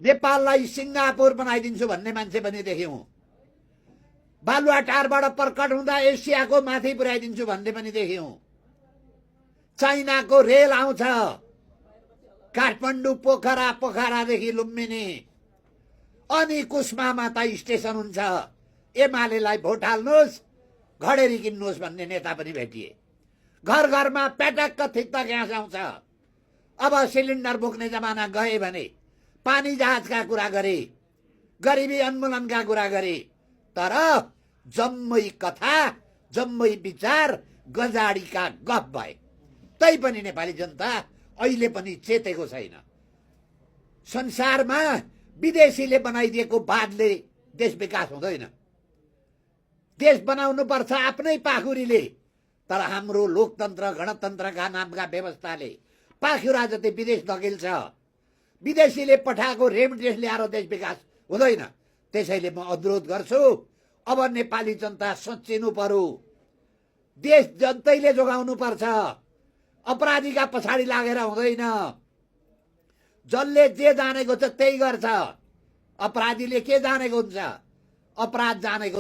नेपाललाई सिंगापुर बनाइदिन्छु भन्ने मान्छे पनि देख्यौं। बालुवाटारबाट प्रकट हुँदा एसियाको माथि पुर्याइदिन्छु भन्ने पनि देख्यौं। चाइनाको रेल आउँछ काठमाडौँ पोखरादेखि लुम्बिनी, अनि कुस्मामा त स्टेसन हुन्छ। एमालेलाई भोट हाल्नुहोस्, घडेरी किन्नुहोस् भन्ने नेता पनि भेटिए। घर घरमा पेटक्क थिक्क ग्यास आउँछ। अब सिलिन्डर बोक्ने जमाना गए भने पानी जहाजका कुरा गरे, गरिबी उन्मूलनका कुरा गरे, तर जम्मै कथा जम्मै विचार गजाडीका गफ भए। तैपनि नेपाली जनता अहिले पनि चेतेको छैन। संसारमा विदेशीले बनाइदिएको बाँधले देश विकास हुँदैन। देश बनाउनु पर्छ आफ्नै पाखुरीले। तर हाम्रो लोकतन्त्र गणतन्त्रका नामका व्यवस्थाले पाखुरा जति विदेश धकेल्छ। विदेशीले पठाएको रेमिटेन्स ल्याएर देश विकास हुँदैन। त्यसैले म अनुरोध गर्छु, अब नेपाली जनता सोचिनु पर्यो। देश जनतैले जोगाउनु पर्छ। अपराधीका पछाडि लागेर हुँदैन। जसले जे जानेको छ त्यही गर्छ। अपराधीले के जानेको हुन्छ? अपराध जानेको